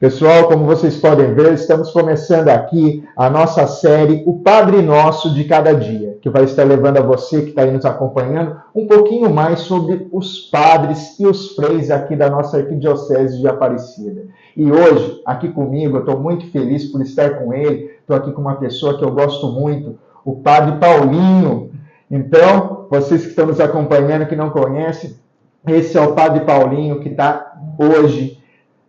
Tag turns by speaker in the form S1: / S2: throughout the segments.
S1: Pessoal, como vocês podem ver, estamos começando aqui a nossa série O Padre Nosso de Cada Dia, que vai estar levando a você que está aí nos acompanhando um pouquinho mais sobre os padres e os freis aqui da nossa Arquidiocese de Aparecida. E hoje, aqui comigo, eu estou muito feliz por estar com ele, estou aqui com uma pessoa que eu gosto muito, o Padre Paulinho. Então, vocês que estão nos acompanhando, que não conhecem, esse é o Padre Paulinho que está hoje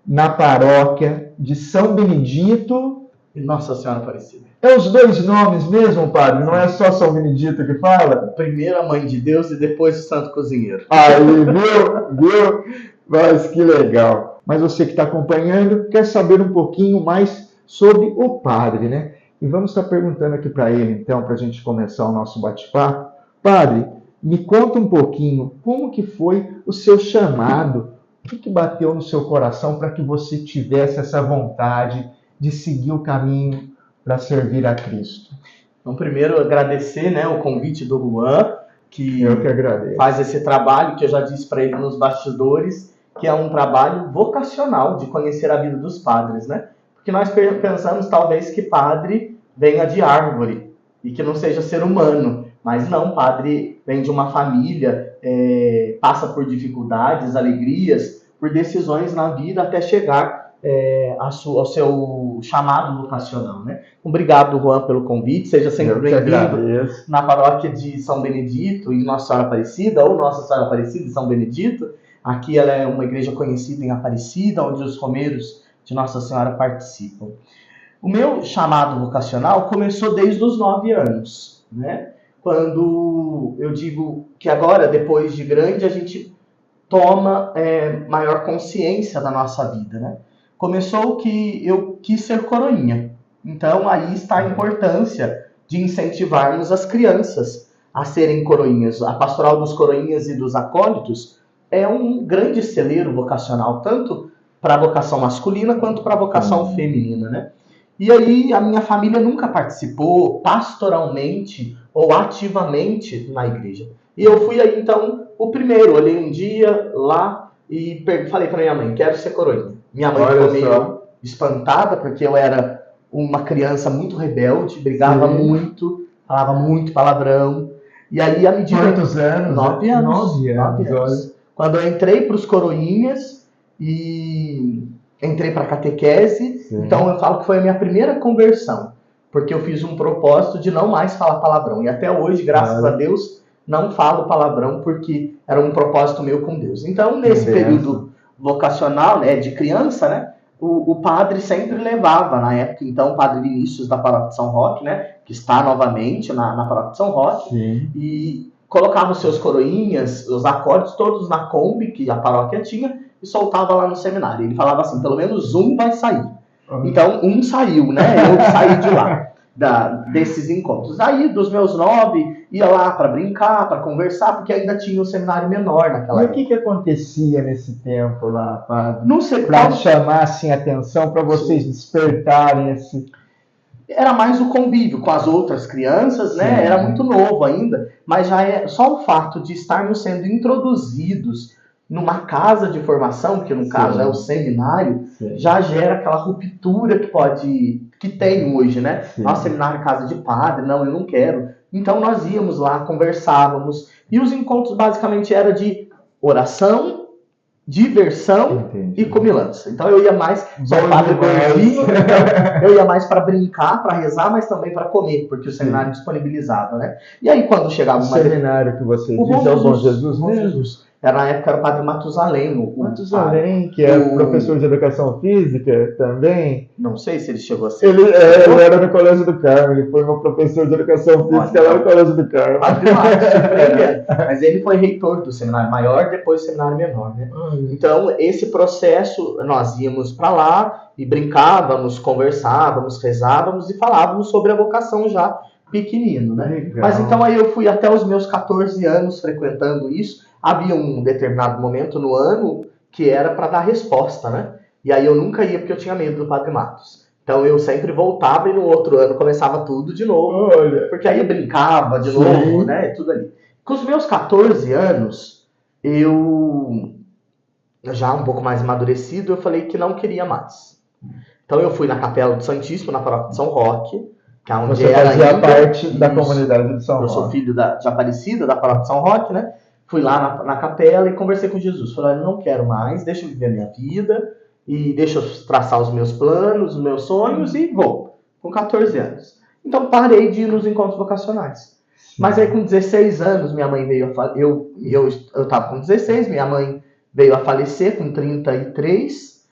S1: na paróquia de São Benedito
S2: e Nossa Senhora Aparecida.
S1: É os dois nomes mesmo, padre? Não é só São Benedito que fala?
S2: Primeiro a Mãe de Deus e depois o Santo Cozinheiro.
S1: Aí, viu? Mas que legal. Mas você que está acompanhando quer saber um pouquinho mais sobre o padre, né? E vamos estar perguntando aqui para ele, então, para a gente começar o nosso bate-papo. Padre, me conta um pouquinho como que foi o seu chamado. O que bateu no seu coração para que você tivesse essa vontade de seguir o caminho para servir a Cristo?
S2: Então, primeiro, agradecer, né, o convite do Juan, que
S1: agradeço.
S2: Faz esse trabalho, que eu já disse para ele nos bastidores, que é um trabalho vocacional de conhecer a vida dos padres, né? Porque nós pensamos, talvez, que padre venha de árvore e que não seja ser humano. Mas não, padre vem de uma família, passa por dificuldades, alegrias, por decisões na vida até chegar ao seu chamado vocacional, né? Obrigado, Juan, pelo convite. Seja sempre bem-vindo na paróquia de São Benedito e Nossa Senhora Aparecida, ou Nossa Senhora Aparecida e São Benedito. Aqui ela é uma igreja conhecida em Aparecida, onde os romeiros de Nossa Senhora participam. O meu chamado vocacional começou desde os 9 anos, né? Quando eu digo que agora, depois de grande, a gente toma maior consciência da nossa vida, né? Começou que eu quis ser coroinha. Então, aí está a importância de incentivarmos as crianças a serem coroinhas. A pastoral dos coroinhas e dos acólitos é um grande celeiro vocacional, tanto para a vocação masculina quanto para a vocação feminina, né? E aí, a minha família nunca participou pastoralmente ou ativamente na igreja. E eu fui aí, então, o primeiro. Olhei um dia lá e falei para minha mãe, quero ser coroinha. Minha mãe ficou meio espantada, porque eu era uma criança muito rebelde, brigava muito, falava muito palavrão. E aí, à medida...
S1: Quantos anos?
S2: 9 anos.
S1: 9 anos.
S2: Quando eu entrei para os coroinhas e entrei para a catequese, então eu falo que foi a minha primeira conversão, porque eu fiz um propósito de não mais falar palavrão. E até hoje, graças a Deus, não falo palavrão, porque era um propósito meu com Deus. Então, nesse período vocacional, né, de criança, né, o padre sempre levava, na época, então, o padre Vinícius da paróquia de São Roque, né, que está novamente na paróquia de São Roque, e colocava os seus coroinhas, os acordes, todos na Kombi, que a paróquia tinha, e soltava lá no seminário. Ele falava assim, pelo menos um vai sair. Então, um saiu, né, eu saí de lá. Desses encontros. Aí, dos meus 9, ia lá para brincar, para conversar, porque ainda tinha um seminário menor naquela época.
S1: E o que acontecia nesse tempo lá, padre?
S2: Não sei.
S1: Para chamar assim, a atenção, para vocês despertarem esse...
S2: Era mais o convívio com as outras crianças, né? Era muito novo ainda, mas já é só o fato de estarmos sendo introduzidos numa casa de formação, que no caso é o seminário, já gera aquela ruptura que tem hoje, né? Nosso seminário é casa de padre, não, eu não quero. Então nós íamos lá, conversávamos, e os encontros basicamente eram de oração, diversão e comilança. Então eu ia mais, sou padre gordinho, então eu ia mais para brincar, para rezar, mas também para comer, porque o seminário disponibilizava, né? E aí quando chegava
S1: o seminário que você diz é o Bom Jesus mesmo?
S2: Era na época era o padre Matusalém.
S1: Matusalém, que é professor de educação física também.
S2: Não sei se ele chegou a ser.
S1: Ele era no Colégio do Carmo, ele foi meu professor de educação física lá no Colégio do Carmo.
S2: Mas ele foi reitor do seminário maior, depois do seminário menor, né? Então, esse processo, nós íamos para lá e brincávamos, conversávamos, rezávamos e falávamos sobre a vocação já pequenino, né? Legal. Mas então aí eu fui até os meus 14 anos frequentando isso. Havia um determinado momento no ano que era para dar resposta, né? E aí eu nunca ia porque eu tinha medo do Padre Matos. Então eu sempre voltava e no outro ano começava tudo de novo. Porque aí eu brincava de novo, né? Tudo ali. Com os meus 14 anos, eu já um pouco mais amadurecido, eu falei que não queria mais. Então eu fui na Capela do Santíssimo, na paróquia de São Roque, que é onde
S1: Você
S2: era
S1: fazia
S2: ainda,
S1: parte da
S2: isso.
S1: comunidade de São
S2: Eu
S1: Roque.
S2: sou filho de Aparecida, da paróquia de São Roque, né? Fui lá na capela e conversei com Jesus. Falei, eu não quero mais, deixa eu viver a minha vida e deixa eu traçar os meus planos, os meus sonhos e vou, com 14 anos. Então parei de ir nos encontros vocacionais. Mas aí com 16 anos, minha mãe veio a eu estava com 16, minha mãe veio a falecer com 33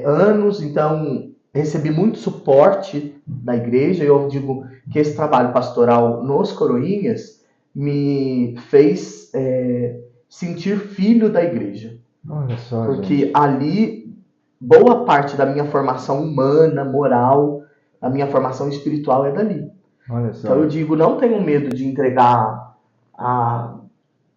S2: anos, então recebi muito suporte da igreja. Eu digo que esse trabalho pastoral nos Coroinhas me fez sentir filho da igreja.
S1: Olha só,
S2: porque
S1: gente.
S2: ali, boa parte da minha formação humana, moral, a minha formação espiritual é dali.
S1: Olha só.
S2: Então eu digo, não tenham medo de entregar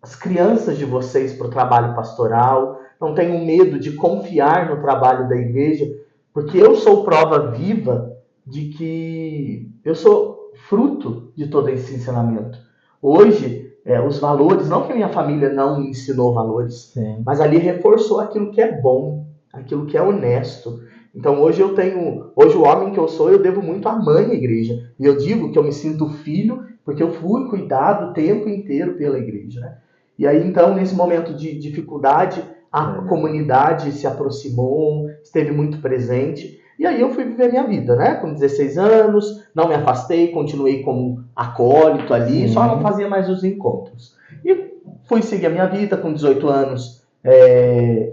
S2: as crianças de vocês para o trabalho pastoral, não tenham medo de confiar no trabalho da igreja, porque eu sou prova viva de que eu sou fruto de todo esse ensinamento. Hoje, os valores, não que a minha família não me ensinou valores,
S1: Sim.
S2: mas ali reforçou aquilo que é bom, aquilo que é honesto. Então hoje o homem que eu sou, eu devo muito à mãe igreja. E eu digo que eu me sinto filho porque eu fui cuidado o tempo inteiro pela igreja, né? E aí então, nesse momento de dificuldade, a comunidade se aproximou, esteve muito presente. E aí eu fui viver minha vida, né? Com 16 anos, não me afastei, continuei como acólito ali, só não fazia mais os encontros. E fui seguir a minha vida com 18 anos.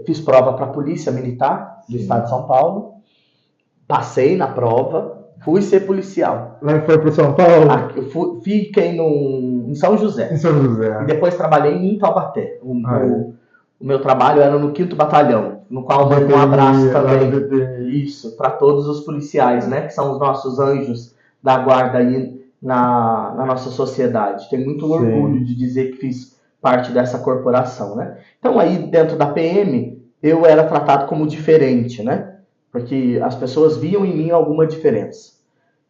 S2: Fiz prova para a Polícia Militar do Estado de São Paulo. Passei na prova, fui ser policial.
S1: Mas foi para São Paulo?
S2: Eu fiquei em São José.
S1: Em São José.
S2: E depois trabalhei em Taubaté. O meu trabalho era no 5º Batalhão, no qual mando um abraço também. Isso, para todos os policiais, né? Que são os nossos anjos da guarda aí na nossa sociedade. Tenho muito orgulho de dizer que fiz parte dessa corporação, né? Então aí dentro da PM eu era tratado como diferente, né? Porque as pessoas viam em mim alguma diferença.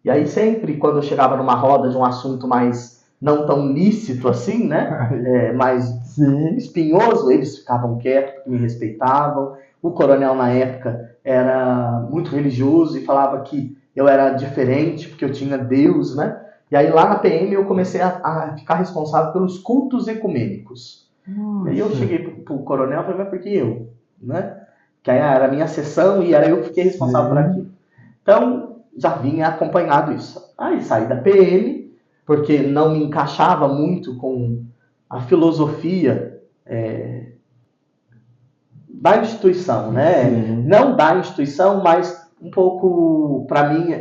S2: E aí sempre quando eu chegava numa roda de um assunto mais não tão lícito assim, né? Mais espinhoso, eles ficavam quietos, me respeitavam. O coronel na época era muito religioso e falava que eu era diferente porque eu tinha Deus, né? E aí lá na PM eu comecei a ficar responsável pelos cultos ecumênicos. E aí eu cheguei pro coronel e falei, mas por que eu? Né? Que aí era a minha sessão e era eu que fiquei responsável por aquilo. Então, já vinha acompanhado isso. Aí saí da PM, porque não me encaixava muito com a filosofia da instituição, né? Não da instituição, mas um pouco, para mim,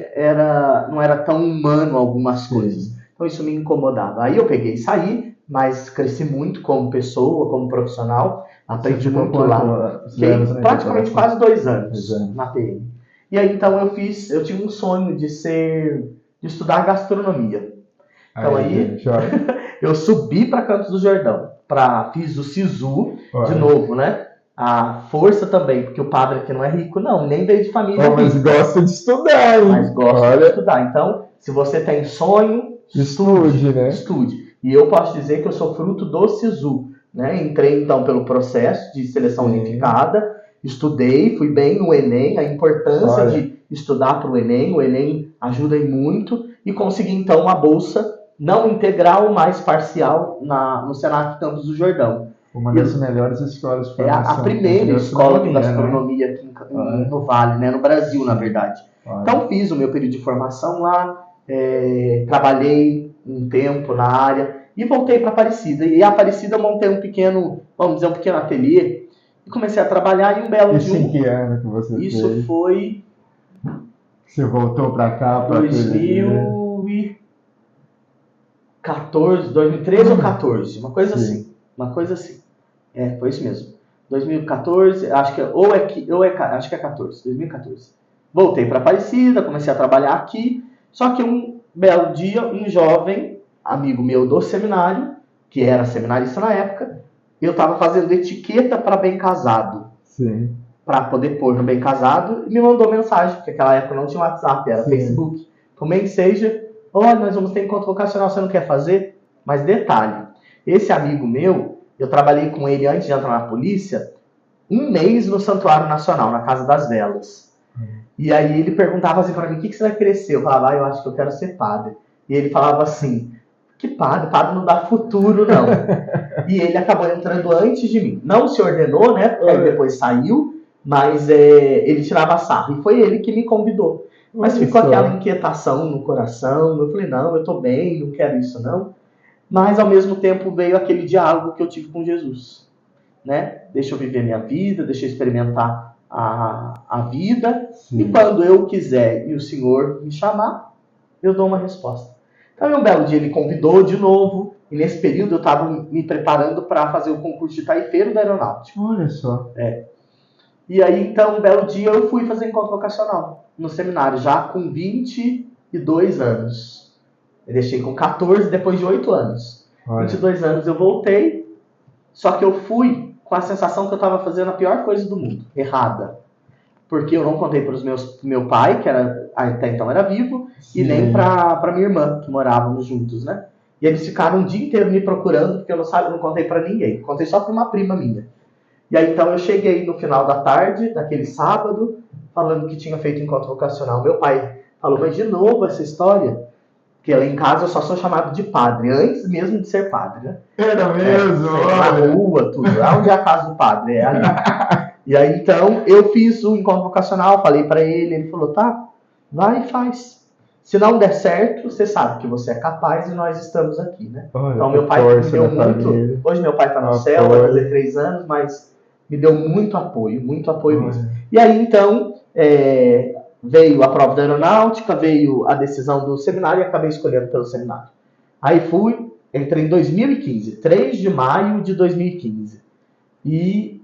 S2: não era tão humano algumas coisas. Então isso me incomodava. Aí eu peguei e saí, mas cresci muito como pessoa, como profissional. Aprendi muito lá. Fiquei praticamente quase 2 anos na PM. E aí então eu tinha um sonho de estudar gastronomia. Então aí eu subi para Campos do Jordão, fiz o SISU de novo, né? A força também, porque o padre aqui não é rico, não, nem veio de família rica.
S1: Mas gosta de estudar, hein?
S2: Mas gosta de estudar. Então, se você tem sonho,
S1: estude, né?
S2: Estude. E eu posso dizer que eu sou fruto do SISU, né? Entrei então pelo processo de seleção unificada, estudei, fui bem no Enem, a importância de estudar para o Enem ajuda em muito, e consegui então uma bolsa não integral, mas parcial no Senac Campos do Jordão.
S1: Uma das melhores escolas de
S2: formação. É a primeira escola de gastronomia aqui no Vale, né? No Brasil, na verdade. Então fiz o meu período de formação lá, trabalhei um tempo na área e voltei para Aparecida. E a Aparecida eu montei um pequeno ateliê e comecei a trabalhar em um belo dia.
S1: Isso em que ano que você fez?
S2: Isso foi...
S1: Você voltou para cá?
S2: 2014, 2013 ou 14, uma coisa assim. Foi isso mesmo. 2014, acho que acho que é 14, 2014. Voltei para Aparecida, comecei a trabalhar aqui, só que um belo dia, um jovem amigo meu do seminário, que era seminarista na época, eu estava fazendo etiqueta para bem casado.
S1: Sim.
S2: Para poder pôr no bem casado, e me mandou mensagem, porque naquela época não tinha WhatsApp, era Facebook. Por Messenger, olha, nós vamos ter encontro vocacional, você não quer fazer? Mas detalhe, esse amigo meu, eu trabalhei com ele antes de entrar na polícia, 1 mês no Santuário Nacional, na Casa das Velas. E aí ele perguntava assim para mim, o que você vai querer ser? Eu falava, eu acho que eu quero ser padre. E ele falava assim, que padre? Padre não dá futuro, não. E ele acabou entrando antes de mim. Não se ordenou, né? Porque aí depois saiu, mas ele tirava sarro. E foi ele que me convidou. Mas ficou aquela inquietação no coração. Eu falei, não, eu tô bem, não quero isso não. Mas ao mesmo tempo veio aquele diálogo que eu tive com Jesus. Né? Deixa eu viver minha vida, deixa eu experimentar a vida. Sim. E quando eu quiser e o Senhor me chamar, eu dou uma resposta. Então, um belo dia ele convidou de novo, e nesse período eu estava me preparando para fazer o concurso de taifeiro da aeronáutica.
S1: Olha só.
S2: E aí, então, um belo dia eu fui fazer encontro vocacional no seminário, já com 22 anos. Eu deixei com 14 depois de 8 anos. Olha. 22 anos eu voltei, só que eu fui com a sensação que eu estava fazendo a pior coisa do mundo, errada. Porque eu não contei para meu pai, que até então era vivo, sim, e nem para minha irmã, que morávamos juntos, né? E eles ficaram um dia inteiro me procurando, porque eu não contei para ninguém. Contei só para uma prima minha. E aí então eu cheguei no final da tarde, daquele sábado, falando que tinha feito encontro vocacional. Meu pai falou, mas de novo essa história? Porque lá em casa eu só sou chamado de padre, antes mesmo de ser padre, né?
S1: Era mesmo?
S2: Na rua, tudo. Onde é a casa do padre? É ali. E aí, então, eu fiz o encontro vocacional, falei pra ele falou, tá, vai e faz. Se não der certo, você sabe que você é capaz e nós estamos aqui, né?
S1: Olha,
S2: então, meu pai me deu muito... Família. Hoje meu pai tá no céu, vai fazer 3 anos, mas me deu muito apoio mesmo. E aí, então... veio a prova da aeronáutica, veio a decisão do seminário e acabei escolhendo pelo seminário. Aí entrei em 2015, 3 de maio de 2015. E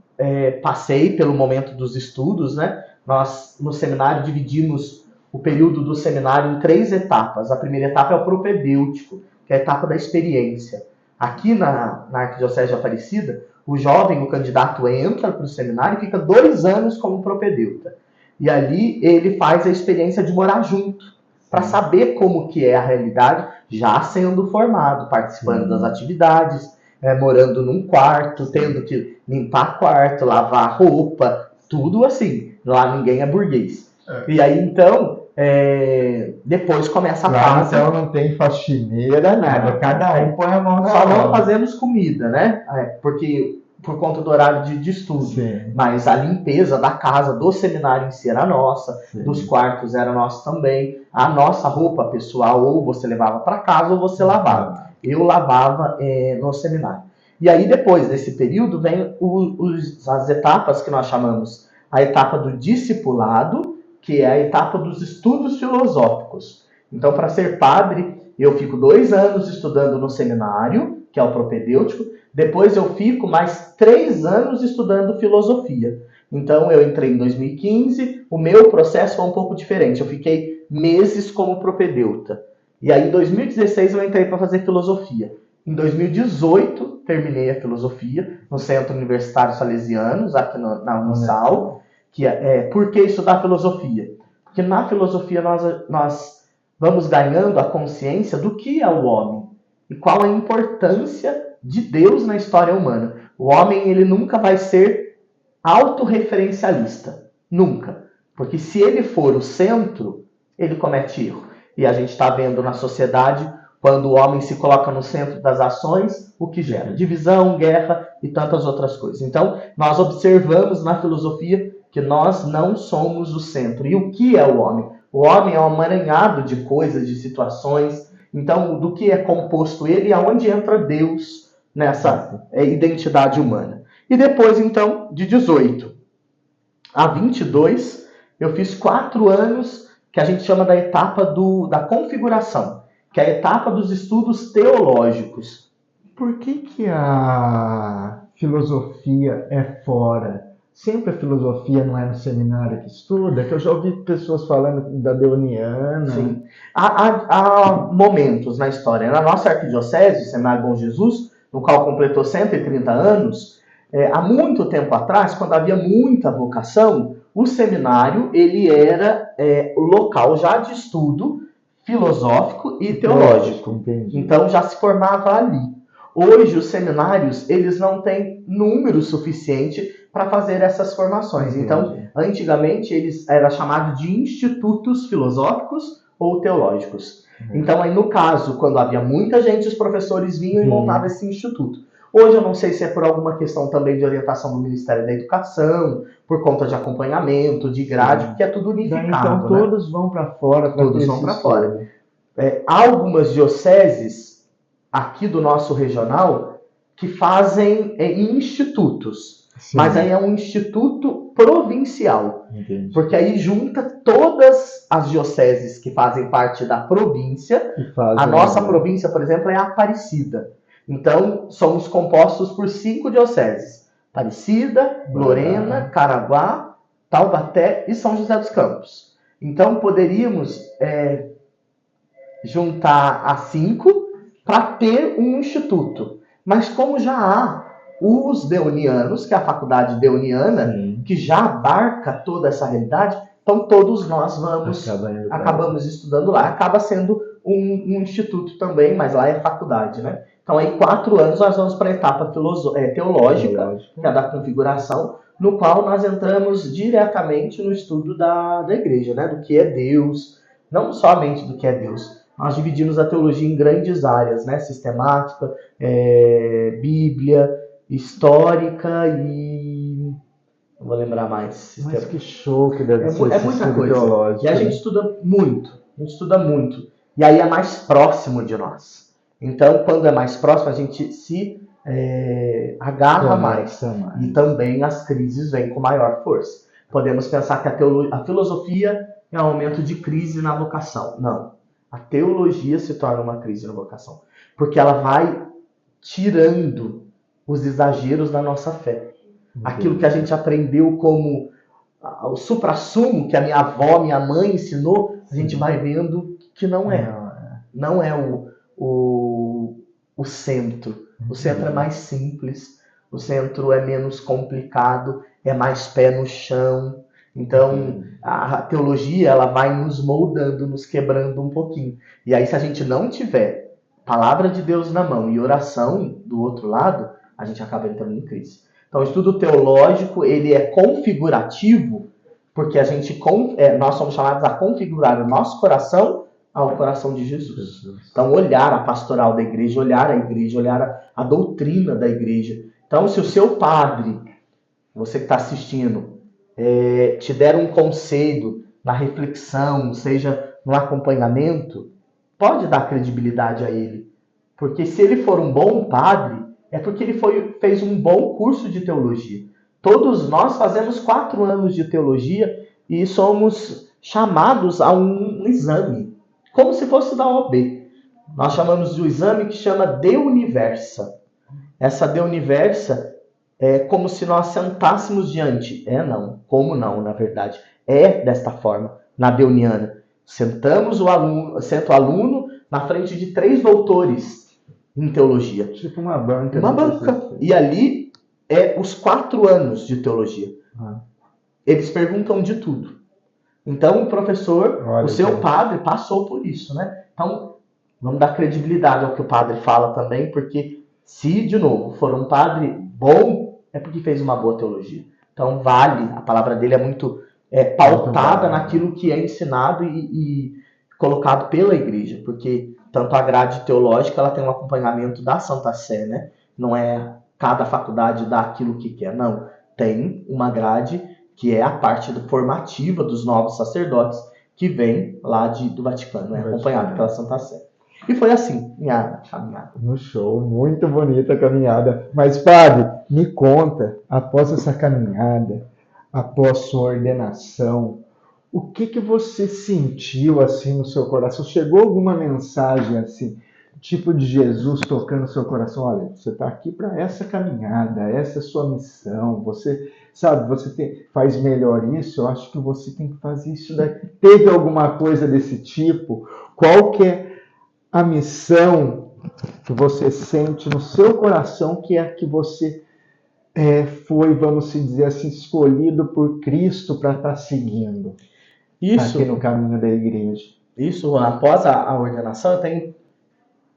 S2: passei pelo momento dos estudos, né? Nós, no seminário, dividimos o período do seminário em 3 etapas. A primeira etapa é o propedêutico, que é a etapa da experiência. Aqui na Arquidiocese de Aparecida, o jovem, o candidato, entra para o seminário e fica 2 anos como propedeuta. E ali ele faz a experiência de morar junto, para saber como que é a realidade, já sendo formado, participando das atividades, morando num quarto, tendo que limpar quarto, lavar roupa, tudo assim. Lá ninguém é burguês. E aí, então, depois começa a fase...
S1: Então não tem faxineira, nada. Cada um põe a mão na
S2: Só não fazemos comida, né? Porque... por conta do horário de estudo. Sim. Mas a limpeza da casa, do seminário em si era nossa, sim, dos quartos era nossa também. A nossa roupa pessoal, ou você levava para casa ou você lavava. Eu lavava no seminário. E aí depois desse período vem as etapas que nós chamamos a etapa do discipulado, que é a etapa dos estudos filosóficos. Então, para ser padre, eu fico 2 anos estudando no seminário, que é o propedêutico. Depois eu fico mais 3 anos estudando filosofia. Então eu entrei em 2015, o meu processo foi um pouco diferente. Eu fiquei meses como propedeuta. E aí em 2016 eu entrei para fazer filosofia. Em 2018 terminei a filosofia no Centro Universitário Salesianos, aqui na Unisal. Por que estudar filosofia? Porque na filosofia nós vamos ganhando a consciência do que é o homem e qual a importância de Deus na história humana. O homem, ele nunca vai ser autorreferencialista. Nunca. Porque se ele for o centro, ele comete erro. E a gente está vendo na sociedade, quando o homem se coloca no centro das ações, o que gera divisão, guerra e tantas outras coisas. Então, nós observamos na filosofia que nós não somos o centro. E o que é o homem? O homem é um amaranhado de coisas, de situações. Então, do que é composto ele e aonde entra Deus nessa identidade humana. E depois, então, de 18 a 22, eu fiz 4 anos que a gente chama da etapa da configuração, que é a etapa dos estudos teológicos.
S1: Por que a filosofia é fora? Sempre a filosofia não é no seminário que estuda, que eu já ouvi pessoas falando da Deoniana.
S2: Sim. Há momentos na história. Na nossa arquidiocese, o Seminário Bom Jesus, no qual completou 130 anos, há muito tempo atrás, quando havia muita vocação, o seminário ele era o local já de estudo filosófico e teológico.
S1: Entendi.
S2: Então já se formava ali. Hoje os seminários eles não têm número suficiente para fazer essas formações. Então, antigamente, eles era chamado de institutos filosóficos ou teológicos. Então, aí no caso, quando havia muita gente, os professores vinham e montavam esse instituto. Hoje eu não sei se é por alguma questão também de orientação do Ministério da Educação, por conta de acompanhamento, de grade, porque é tudo unificado.
S1: Então todos vão para fora.
S2: Todos vão para fora. Há algumas dioceses aqui do nosso regional que fazem institutos. Sim. Mas aí é um instituto provincial. Entendi. Porque aí junta todas as dioceses que fazem parte da província. A nossa província, por exemplo, é Aparecida. Então, somos compostos por 5 dioceses. Aparecida, Lorena, Caraguá, Taubaté e São José dos Campos. Então, poderíamos juntar a 5 para ter um instituto. Mas como já há os deonianos, que é a faculdade deoniana, que já abarca toda essa realidade, então todos nós acabamos estudando lá. Acaba sendo um instituto também, mas lá é faculdade, né? Então, aí 4 anos nós vamos para a etapa teológica, que é da configuração, no qual nós entramos diretamente no estudo da igreja, né? Do que é Deus, não somente do que é Deus. Nós dividimos a teologia em grandes áreas, né? Sistemática, Bíblia, histórica e... não vou lembrar mais.
S1: Mas que show que deve ser
S2: esse muita coisa. Teológico. E a gente estuda muito. E aí é mais próximo de nós. Então, quando é mais próximo, a gente se agarra mais. E também as crises vêm com maior força. Podemos pensar que a filosofia é um aumento de crise na vocação. Não. A teologia se torna uma crise na vocação. Porque ela vai tirando os exageros da nossa fé. Aquilo que a gente aprendeu como o suprassumo, que a minha avó, minha mãe ensinou, a gente vai vendo que não é. Não é o centro. O centro é mais simples, o centro é menos complicado, é mais pé no chão. Então, a teologia ela vai nos moldando, nos quebrando um pouquinho. E aí, se a gente não tiver palavra de Deus na mão e oração do outro lado, a gente acaba entrando em crise. Então, o estudo teológico ele é configurativo, porque nós somos chamados a configurar o nosso coração ao coração de Jesus. Então, olhar a pastoral da igreja, olhar a igreja, olhar a doutrina da igreja. Então, se o seu padre, você que está assistindo, te der um conselho na reflexão, seja no acompanhamento, pode dar credibilidade a ele. Porque se ele for um bom padre, é porque ele fez um bom curso de teologia. Todos nós fazemos 4 anos de teologia e somos chamados a um exame. Como se fosse da OAB. Nós chamamos de um exame que chama De Universa. Essa De Universa é como se nós sentássemos diante. Como não, na verdade. É desta forma, na Deuniana. Senta o aluno na frente de 3 doutores em teologia.
S1: Tipo uma banca.
S2: Uma banca. E ali os 4 anos de teologia. Eles perguntam de tudo. Então, o professor, seu padre, passou por isso, né? Então, vamos dar credibilidade ao que o padre fala também, porque se, de novo, for um padre bom, é porque fez uma boa teologia. Então, vale, a palavra dele é muito pautada naquilo que é ensinado e colocado pela igreja, porque tanto a grade teológica, ela tem um acompanhamento da Santa Sé, né? Não é cada faculdade dá aquilo que quer, não. Tem uma grade que é a parte formativa dos novos sacerdotes, que vem lá do Vaticano, acompanhado pela Santa Sé. E foi assim, minha caminhada.
S1: No show, muito bonita a caminhada. Mas, padre, me conta, após essa caminhada, após sua ordenação, o que você sentiu assim no seu coração? Chegou alguma mensagem assim, tipo de Jesus tocando no seu coração? Olha, você está aqui para essa caminhada, essa é a sua missão, você faz melhor isso, eu acho que você tem que fazer isso daqui. Teve alguma coisa desse tipo? Qual que é a missão que você sente no seu coração que é a que você foi, vamos dizer assim, escolhido por Cristo para estar seguindo? Isso, aqui no caminho da igreja.
S2: Isso, após a ordenação, eu tenho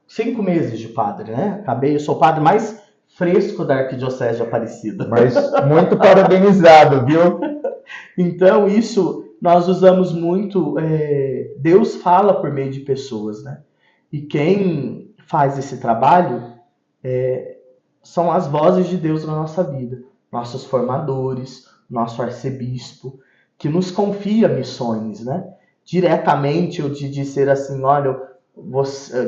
S2: 5 meses de padre, né? Eu sou o padre mais fresco da Arquidiocese de Aparecida.
S1: Mas muito parabenizado, viu?
S2: Então, isso nós usamos muito. Deus fala por meio de pessoas, né? E quem faz esse trabalho são as vozes de Deus na nossa vida. Nossos formadores, nosso arcebispo, que nos confia missões, né? Diretamente eu te dizer assim, olha,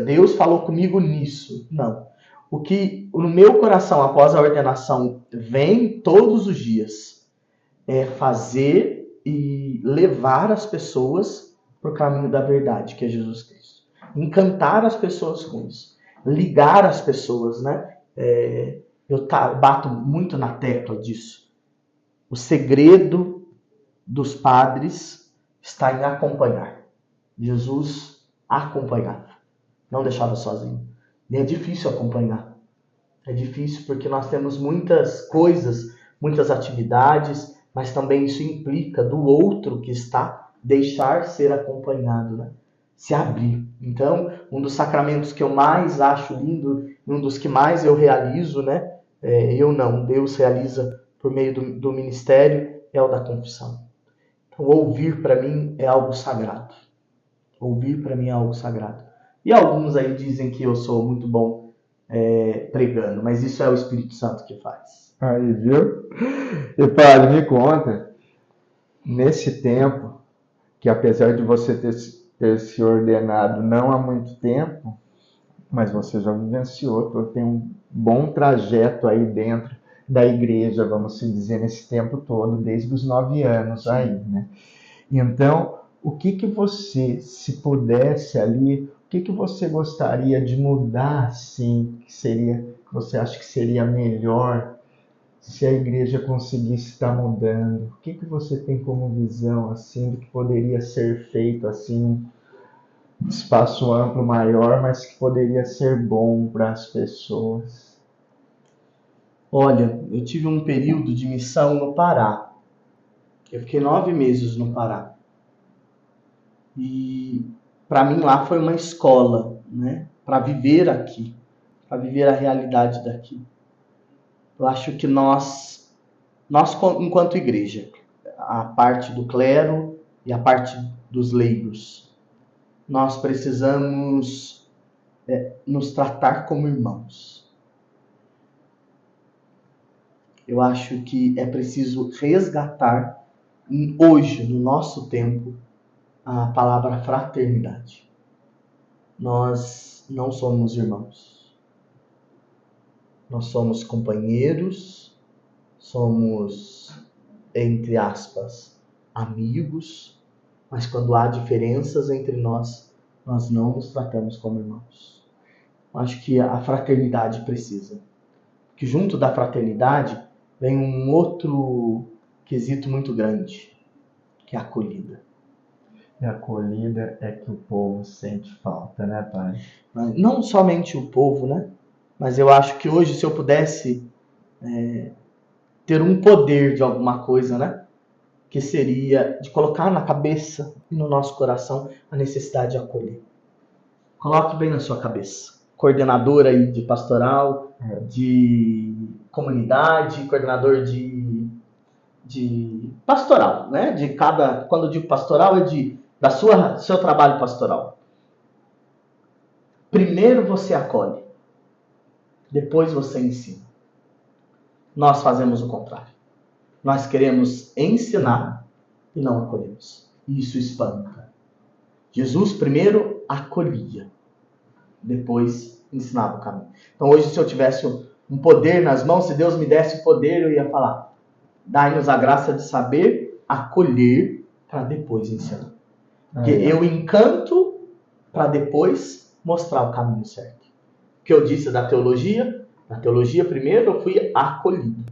S2: Deus falou comigo nisso. Não. O que no meu coração, após a ordenação, vem todos os dias é fazer e levar as pessoas para o caminho da verdade, que é Jesus Cristo. Encantar as pessoas com isso. Ligar as pessoas, né? Eu bato muito na tecla disso. O segredo dos padres está em acompanhar. Jesus acompanhava. Não deixava sozinho. E é difícil acompanhar. É difícil porque nós temos muitas coisas, muitas atividades, mas também isso implica do outro que está deixar ser acompanhado, né? Se abrir. Então, um dos sacramentos que eu mais acho lindo, um dos que mais eu realizo, né? Deus realiza por meio do ministério, é o da confissão. Então, ouvir para mim é algo sagrado. Ouvir para mim é algo sagrado. E alguns aí dizem que eu sou muito bom pregando, mas isso é o Espírito Santo que faz.
S1: Aí, viu? E padre, me conta, nesse tempo, que apesar de você ter se ordenado não há muito tempo, mas você já vivenciou, tem um bom trajeto aí dentro da igreja, vamos se dizer, nesse tempo todo, desde os 9 anos aí, né? Então, o que você, se pudesse ali, o que você gostaria de mudar, assim, que você acha que seria melhor se a igreja conseguisse estar mudando? O que você tem como visão, assim, do que poderia ser feito, assim, espaço amplo maior, mas que poderia ser bom para as pessoas?
S2: Olha, eu tive um período de missão no Pará. Eu fiquei 9 meses no Pará. E para mim lá foi uma escola, né? Para viver aqui, para viver a realidade daqui. Eu acho que nós enquanto igreja, a parte do clero e a parte dos leigos, nós precisamos nos tratar como irmãos. Eu acho que é preciso resgatar hoje, no nosso tempo, a palavra fraternidade. Nós não somos irmãos. Nós somos companheiros, somos, entre aspas, amigos, mas quando há diferenças entre nós, nós não nos tratamos como irmãos. Acho que a fraternidade precisa. Que junto da fraternidade vem um outro quesito muito grande, que é a acolhida.
S1: E a acolhida é que o povo sente falta, né, pai?
S2: Não somente o povo, né? Mas eu acho que hoje, se eu pudesse ter um poder de alguma coisa, né? Que seria de colocar na cabeça e no nosso coração a necessidade de acolher. Coloque bem na sua cabeça. Coordenador aí de pastoral, de comunidade, coordenador de pastoral, né? Quando eu digo pastoral, é do seu trabalho pastoral. Primeiro você acolhe, depois você ensina. Nós fazemos o contrário. Nós queremos ensinar e não acolhemos. Isso espanta. Jesus primeiro acolhia, depois ensinava o caminho. Então hoje, se eu tivesse um poder nas mãos, se Deus me desse o poder, eu ia falar: dai-nos a graça de saber acolher para depois ensinar. Porque eu encanto para depois mostrar o caminho certo. O que eu disse da teologia, na teologia primeiro eu fui acolhido,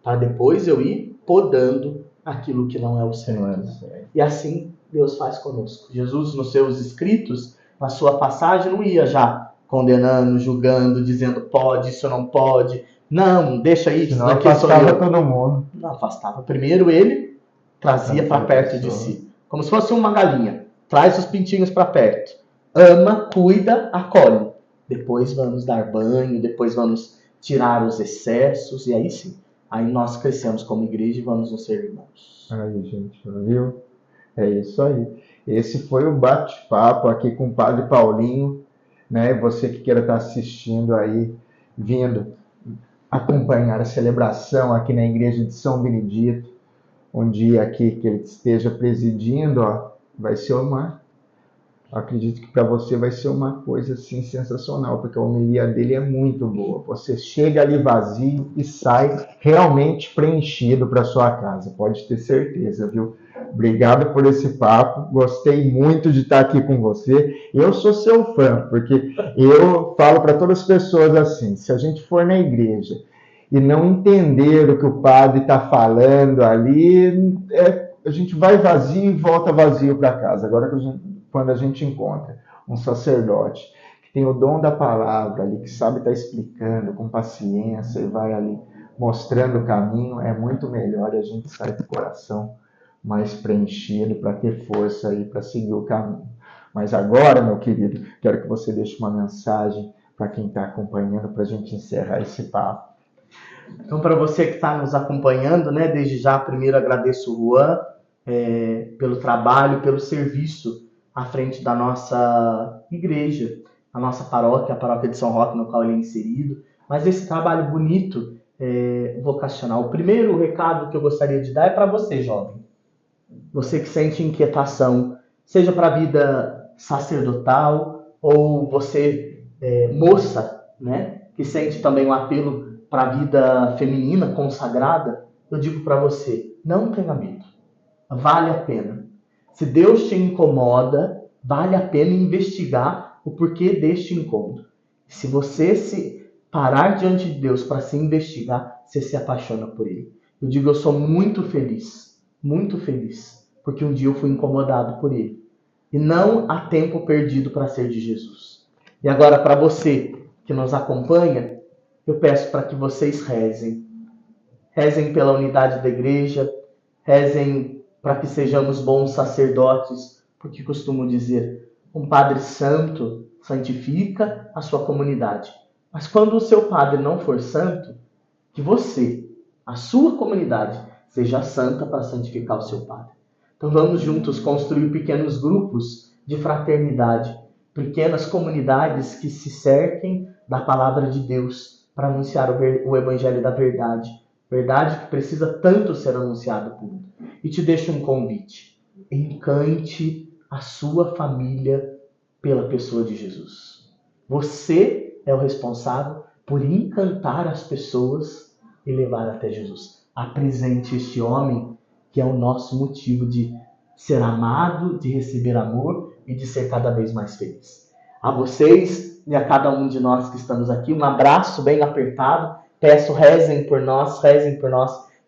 S2: para depois eu ir podando aquilo que não é o certo. E assim Deus faz conosco. Jesus, nos seus escritos, na sua passagem, não ia já condenando, julgando, dizendo pode, isso não pode. Não, deixa isso,
S1: não afastava todo mundo.
S2: Não afastava. Primeiro ele trazia para perto de si. Como se fosse uma galinha. Traz os pintinhos para perto. Ama, cuida, acolhe. Depois vamos dar banho, depois vamos tirar os excessos, e aí sim, aí nós crescemos como igreja e vamos nos ser irmãos.
S1: Aí, gente, viu? É isso aí. Esse foi o bate-papo aqui com o Padre Paulinho, né? Você que queira estar assistindo aí, vindo acompanhar a celebração aqui na Igreja de São Benedito, um dia aqui que ele esteja presidindo, ó, vai ser acredito que para você vai ser uma coisa assim sensacional, porque a homilia dele é muito boa. Você chega ali vazio e sai realmente preenchido para sua casa, pode ter certeza, viu? Obrigado por esse papo, gostei muito de estar aqui com você. Eu sou seu fã, porque eu falo para todas as pessoas assim, se a gente for na igreja e não entender o que o padre está falando ali, a gente vai vazio e volta vazio para casa. Agora, quando a gente encontra um sacerdote que tem o dom da palavra ali, que sabe estar explicando com paciência e vai ali mostrando o caminho, é muito melhor e a gente sai do coração mais preenchido para ter força aí para seguir o caminho. Mas agora, meu querido, quero que você deixe uma mensagem para quem está acompanhando para a gente encerrar esse papo.
S2: Então, para você que está nos acompanhando, né, desde já, primeiro agradeço o Juan pelo trabalho, pelo serviço à frente da nossa igreja, a nossa paróquia, a paróquia de São Roque, no qual ele é inserido. Mas esse trabalho bonito, vocacional. O primeiro recado que eu gostaria de dar é para você, jovem. Você que sente inquietação, seja para a vida sacerdotal, ou você, moça, né, que sente também um apelo para a vida feminina consagrada, eu digo para você, não tenha medo. Vale a pena. Se Deus te incomoda, vale a pena investigar o porquê deste incômodo. Se você se parar diante de Deus para se investigar, você se apaixona por Ele. Eu digo, eu sou muito feliz, porque um dia eu fui incomodado por Ele. E não há tempo perdido para ser de Jesus. E agora, para você que nos acompanha, eu peço para que vocês rezem. Rezem pela unidade da igreja, rezem para que sejamos bons sacerdotes, porque costumo dizer, um padre santo santifica a sua comunidade. Mas quando o seu padre não for santo, que você, a sua comunidade, seja santa para santificar o seu padre. Então vamos juntos construir pequenos grupos de fraternidade, pequenas comunidades que se cerquem da palavra de Deus para anunciar o evangelho da verdade. Verdade que precisa tanto ser anunciada ao mundo. E te deixo um convite. Encante a sua família pela pessoa de Jesus. Você é o responsável por encantar as pessoas e levar até Jesus. Apresente este homem que é o nosso motivo de ser amado, de receber amor e de ser cada vez mais feliz. A vocês e a cada um de nós que estamos aqui, um abraço bem apertado. Peço, rezem por nós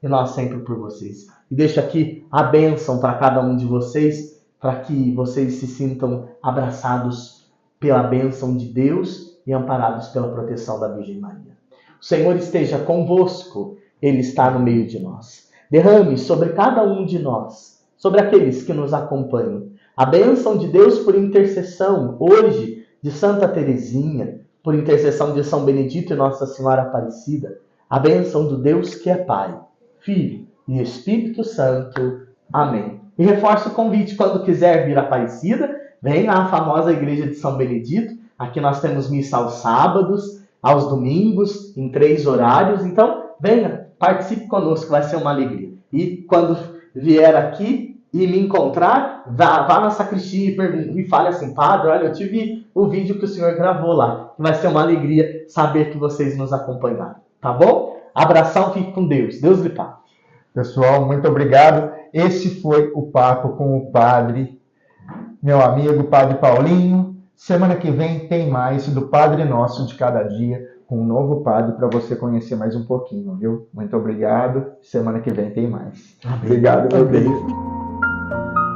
S2: e nós sempre por vocês. E deixo aqui a bênção para cada um de vocês, para que vocês se sintam abraçados pela bênção de Deus e amparados pela proteção da Virgem Maria. O Senhor esteja convosco, Ele está no meio de nós. Derrame sobre cada um de nós, sobre aqueles que nos acompanham, a bênção de Deus por intercessão, hoje, de Santa Teresinha, por intercessão de São Benedito e Nossa Senhora Aparecida, a bênção do Deus que é Pai, Filho e Espírito Santo. Amém. E reforço o convite, quando quiser vir a Aparecida, vem à famosa Igreja de São Benedito. Aqui nós temos missa aos sábados, aos domingos, em 3 horários. Então, venha, participe conosco, vai ser uma alegria. E quando vier aqui e me encontrar, vá na sacristia e fale assim, padre, olha, eu tive o vídeo que o senhor gravou lá. Vai ser uma alegria saber que vocês nos acompanharam. Tá bom? Abração, fique com Deus. Deus lhe pague.
S1: Pessoal, muito obrigado. Esse foi o papo com o padre, meu amigo, Padre Paulinho. Semana que vem tem mais do Padre Nosso de Cada Dia, com um novo padre para você conhecer mais um pouquinho, viu? Muito obrigado. Semana que vem tem mais.
S2: Amém.
S1: Obrigado, meu bem.